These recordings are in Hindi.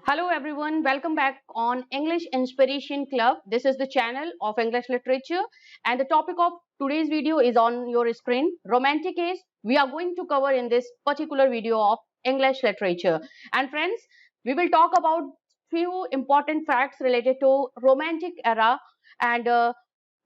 Hello everyone, welcome back on English Inspiration Club. This is the channel of English literature and the topic of today's video is on your screen, romantic age. We are going to cover in this particular video of English literature. And friends, we will talk about few important facts related to romantic era and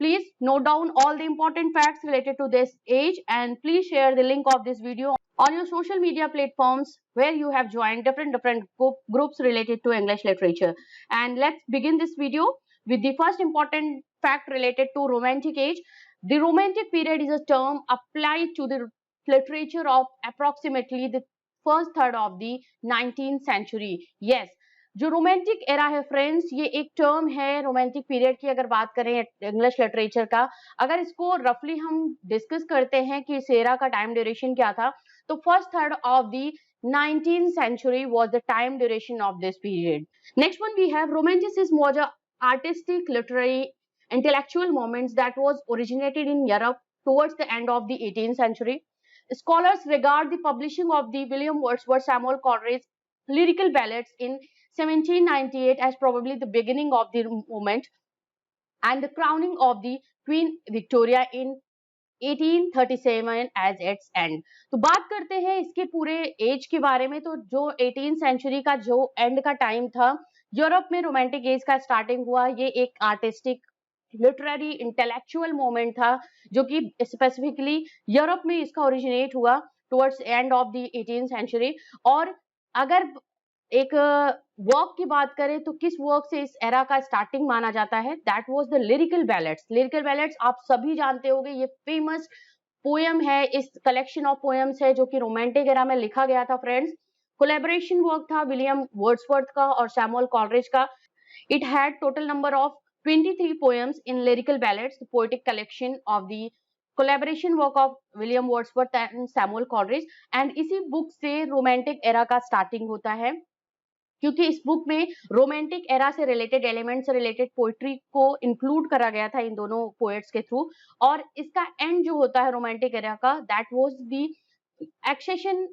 please note down all the important facts related to this age and please share the link of this video on your social media platforms where you have joined different groups related to English literature. And let's begin this video with the first important fact related to romantic age. The romantic period is a term applied to the literature of approximately the first third of the 19th century. Yes, जो रोमांटिक एरा है फ्रेंड्स, ये एक टर्म है रोमांटिक पीरियड की। अगर बात करें इंग्लिश लिटरेचर का, अगर इसको रफली हम डिस्कस करते हैं कि इस एरा का टाइम ड्यूरेशन क्या था, तो first third of the 19th century was the time duration of this period. Next one we have romanticism was a artistic, literary, intellectual moments that was originated in Europe towards the end of the 18th century. Scholars regard the publishing of the William Wordsworth Samuel Coleridge lyrical ballads in 1798 as probably the beginning of the movement and the crowning of the Queen Victoria in 1837 as its end. तो बात करते हैं इसके पूरे एज के बारे में। तो जो 18th सेंचुरी का जो एंड का टाइम था, यूरोप में रोमांटिक एज का स्टार्टिंग हुआ। ये एक आर्टिस्टिक, लिटरेरी, इंटेलेक्चुअल मोमेंट था जो कि स्पेसिफिकली यूरोप में इसका ओरिजिनेट हुआ towards end of the 18th century. और अगर एक वर्क की बात करें तो किस वर्क से इस एरा का स्टार्टिंग माना जाता है, that was the lyrical ballads. Lyrical ballads आप सभी जानते होंगे, ये फेमस पोएम है, इस कलेक्शन ऑफ पोएम्स है जो कि रोमांटिक एरा में लिखा गया था फ्रेंड्स। कोलैबोरेशन वर्क था विलियम वर्ड्सवर्थ का और सैमुअल कॉलरिज का। It had total number of 23 poems in lyrical ballads, poetic collection of the collaboration work of William Wordsworth and Samuel Coleridge. And इसी बुक से रोमांटिक एरा का स्टार्टिंग होता है, क्योंकि इस बुक में रोमांटिक एरा से रिलेटेड एलिमेंट से रिलेटेड पोइट्री को इंक्लूड करा गया था इन दोनों पोएट्स के थ्रू। और इसका एंड जो होता है रोमांटिक एरा का, that was the accession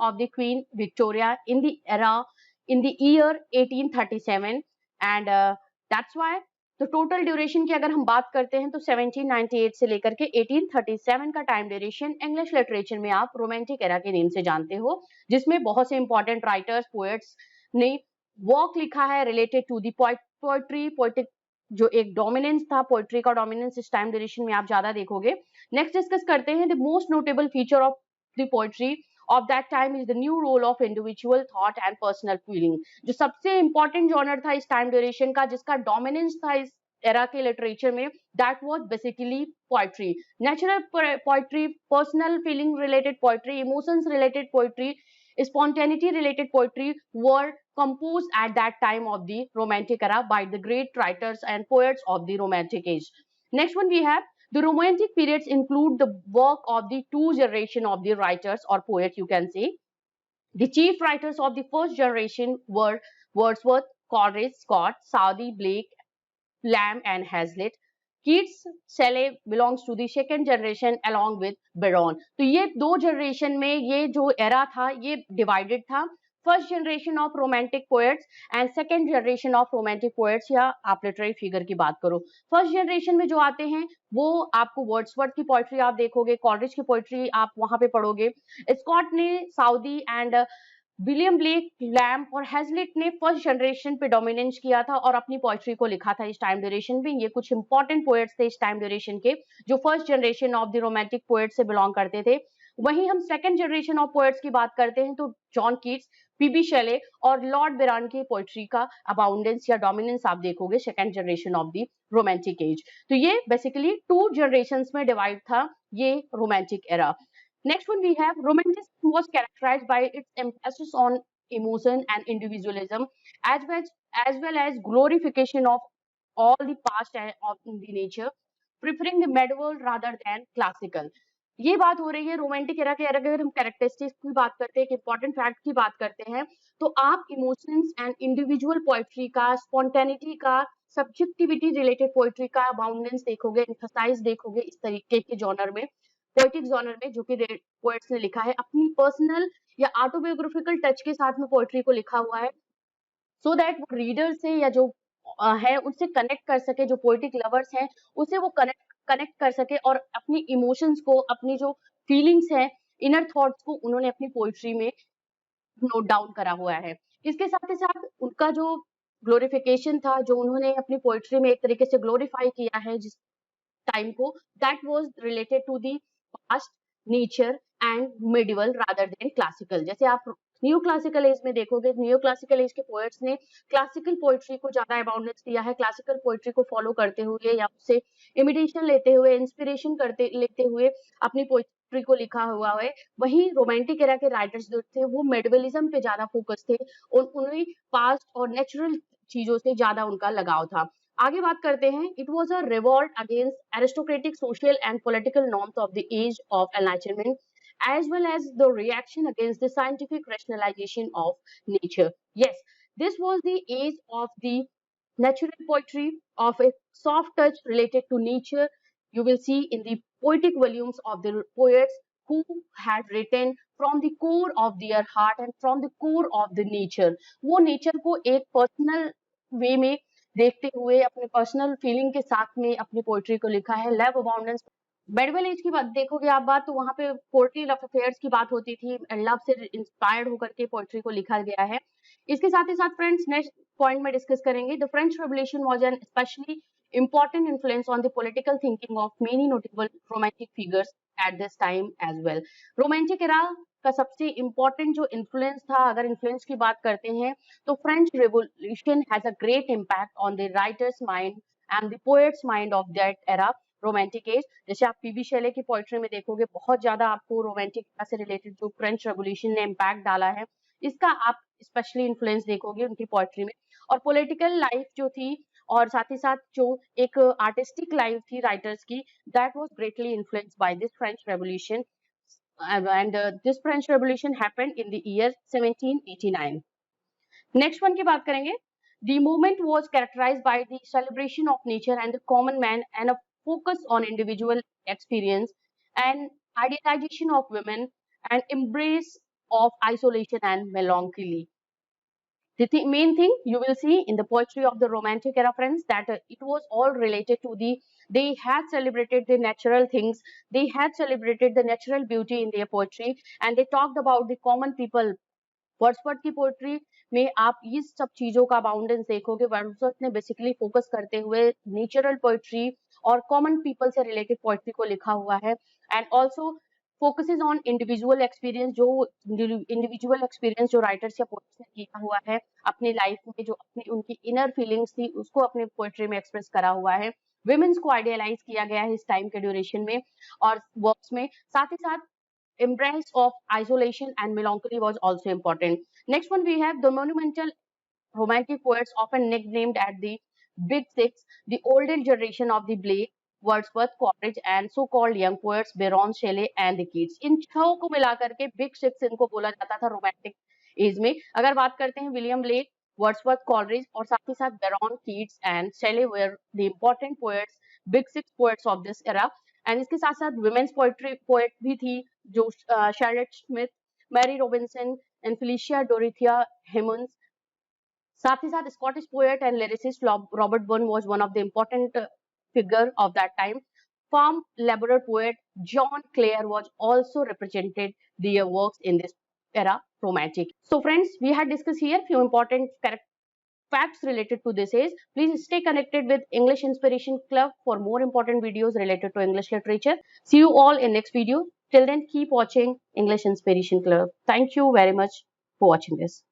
of the Queen Victoria in the era in the year 1837 and that's why तो टोटल ड्यूरेशन की अगर हम बात करते हैं तो 1798 से लेकर के 1837 का टाइम ड्यूरेशन इंग्लिश लिटरेचर में आप रोमांटिक एरा के नेम से जानते हो, जिसमें बहुत से इंपॉर्टेंट राइटर्स, पोएट्स ने वर्क लिखा है related to the poetry, poetic जो एक डोमिनेंस था, पोएट्री का डोमिनेंस इस टाइम ड्यूरेशन में आप ज्यादा देखोगे। नेक्स्ट डिस्कस करते हैं the most notable feature of the poetry of that time is the new role of individual thought and personal feeling। जो सबसे इंपॉर्टेंट जॉनर था इस टाइम ड्यूरेशन का, जिसका डोमिनेंस था इस एरा के लिटरेचर में, that was basically poetry. Natural poetry, personal feeling related poetry, emotions related poetry, spontaneity related poetry were composed at that time of the romantic era by the great writers and poets of the romantic age. Next one we have the romantic periods include the work of the two generation of the writers or poets, you can say. The chief writers of the first generation were Wordsworth, Coleridge, Scott, Southey, Blake, Lamb and Hazlitt. Keats Shelley belongs to the second generation along with Byron। तो ये दो जनरेशन में ये जो एरा था ये डिवाइडेड था, first generation of romantic poets and second generation of romantic poets, या आप लिटरेरी फिगर की बात करो। फर्स्ट जनरेशन में जो आते हैं वो आपको वर्ड्सवर्थ की पोएट्री आप देखोगे, कॉलरिज की पोएट्री आप वहां पे पढ़ोगे। स्कॉट ने, Southey and William Blake, Lamb और हैजलिट ने फर्स्ट जनरेशन पे डोमिनेंस किया था और अपनी पोएट्री को लिखा था इस टाइम ड्यूरेशन में। ये कुछ इंपॉर्टेंट पोएट्स थे इस टाइम ड्यूरेशन के जो first generation of the romantic poets से बिलोंग करते थे। वहीं हम सेकंड जनरेशन ऑफ पोएट्स की बात करते हैं तो जॉन कीट्स, पीबी शेले और लॉर्ड बिरान की पोएट्री का अबाउंडेंस या डोमिनेंस आप देखोगे second generation of the romantic as. तो ये बेसिकली टू जनरेशंस में डिवाइड था ये romantic era. Next one we have romanticism was characterized by its emphasis on emotion and individualism as well as glorification of all the past and of the nature, preferring the medieval rather than classical। ये बात हो रही है रोमांटिक एरा के। अगर हम कैरेक्टरिस्टिक्स की बात करते हैं, एक इंपॉर्टेंट फैक्ट की बात करते हैं, तो आप इमोशंस एंड इंडिविजुअल पोएट्री का, स्पॉन्टेनिटी का, सब्जेक्टिविटी रिलेटेड पोएट्री का अबाउंडेंस देखोगे, एम्फसाइज देखोगे इस तरीके के जॉनर में, पोएटिक जॉनर में, जो कि पोएट्स ने लिखा है अपनी पर्सनल या ऑटोबायोग्राफिकल टच के साथ में पोएट्री को लिखा हुआ है। सो दैट वो रीडर से या जो है उनसे कनेक्ट कर सके, जो पोएटिक लवर्स हैं उससे वो कनेक्ट कर सके और अपनी इमोशंस को, अपनी जो फीलिंग्स हैं, इनर थॉट्स को उन्होंने अपनी पोएट्री में नोट डाउन करा हुआ है। इसके साथ ही साथ उनका जो ग्लोरिफिकेशन था, जो उन्होंने अपनी पोएट्री में एक तरीके से ग्लोरीफाई किया है जिस टाइम को, that was related to the past, nature and medieval rather than classical. जैसे आप न्यू क्लासिकल एज में देखोगे, न्यू क्लासिकल एज के पोएट्स ने क्लासिकल पोएट्री को ज्यादा अबाउंडेंस दिया है, क्लासिकल पोएट्री को फॉलो करते हुए या उससे इमिटेशन लेते हुए, इंस्पिरेशन करते लेते हुए अपनी पोएट्री को लिखा हुआ है। वहीं रोमांटिक एरा के राइटर्स जो थे वो मेडिवलिज्म पे ज्यादा फोकस थे, उन्हें पास्ट और नेचुरल चीजों से ज्यादा उनका लगाव था। आगे बात करते हैं। It was a revolt against aristocratic social and political norms of the age of enlightenment as well as the reaction against the scientific rationalization of nature. Yes, this was the age of the natural poetry, of a soft touch related to nature. You will see in the poetic volumes of the poets who had written from the core of their heart and from the core of the nature. वो nature को एक personal way में देखते हुए अपने पर्सनल फीलिंग के साथ में अपनी पोएट्री को लिखा है। लव अबाउंडेंस, मेडिवल एज की बात देखोगे आप बात, तो वहां पे पोएट्री लव अफेयर्स की बात होती थी, लव से इंस्पायर्ड होकर के पोएट्री को लिखा गया है। इसके साथ ही साथ फ्रेंड्स नेक्स्ट पॉइंट में डिस्कस करेंगे। The French revolution was an specially important influence on the political thinking of many notable romantic figures at this time as well. Romantic era का सबसे इम्पोर्टेंट जो इन्फ्लुएंस था, अगर इन्फ्लुएंस की बात करते हैं तो French revolution has a great impact on the writers mind and the poets mind of that era, romantic as. जैसे आप पीबी शेले की पोएट्री में देखोगे, बहुत ज्यादा आपको रोमांटिक एरा से रिलेटेड जो फ्रेंच रेवोल्यूशन ने इम्पैक्ट डाला है, इसका आप स्पेशली इन्फ्लुएंस देखोगे उनकी पोएट्री में। और पॉलिटिकल लाइफ जो थी और साथ ही साथ जो एक आर्टिस्टिक लाइफ थी राइटर्स की, that was greatly influenced by this French revolution and this French revolution happened in the year 1789। Next one की बात करेंगे। The movement was characterized by the celebration of nature and the common man and a focus on individual experience and idealization of women and embrace of isolation and melancholy. The main thing you will see in the poetry of the romantic era, friends, that it was all related to they had celebrated the natural things, they had celebrated the natural beauty in their poetry, and they talked about the common people. Wordsworth की पोएट्री में आप इस सब चीजों का अबाउंडेंस देखोगे। वर्ड्सवर्थ ने बेसिकली फोकस करते हुए नेचुरल पोएट्री और कॉमन पीपल से रिलेटेड पोएट्री को लिखा हुआ है, and also focuses on individual experience, जो इंडिविजुअल एक्सपीरियंस जो राइटर्स या पोएट्स ने किया हुआ है अपनी लाइफ में, जो अपनी उनकी इनर फीलिंग्स थी उसको अपनी पोएट्री में एक्सप्रेस करा हुआ है। विमेन्स को आइडियलाइज किया गया है इस टाइम के ड्यूरेशन में और वर्क्स में। साथ ही साथ embrace of isolation and melancholy was also important. Next one we have the monumental romantic poets often nicknamed as the Big Six, the older generation of the Blake, Wordsworth, Coleridge and so-called young poets Byron, Shelley and the Keats. इन छह को मिलाकर के Big Six इनको बोला जाता था रोमांटिक एज में। अगर बात करते हैं विलियम ब्लेक, वर्ड्सवर्थ, कॉलरिज और साथ ही साथ Byron, Keats and Shelley were the important poets, big six poets of this era. And इसके साथ साथ वुमेन्स पोएट्री पोएट भी थी जो Charlotte Smith, Mary Robinson and Felicia Dorothea Hemans. साथ ही साथ Scottish poet and lyricist Robert Burn was one of the important figure of that time. Farm labourer poet John Clare was also represented their works in this era romantic. So friends, we had discussed here few important facts related to this age. Please stay connected with English Inspiration Club for more important videos related to English literature. See you all in next video. Till then, keep watching English Inspiration Club. Thank you very much for watching this.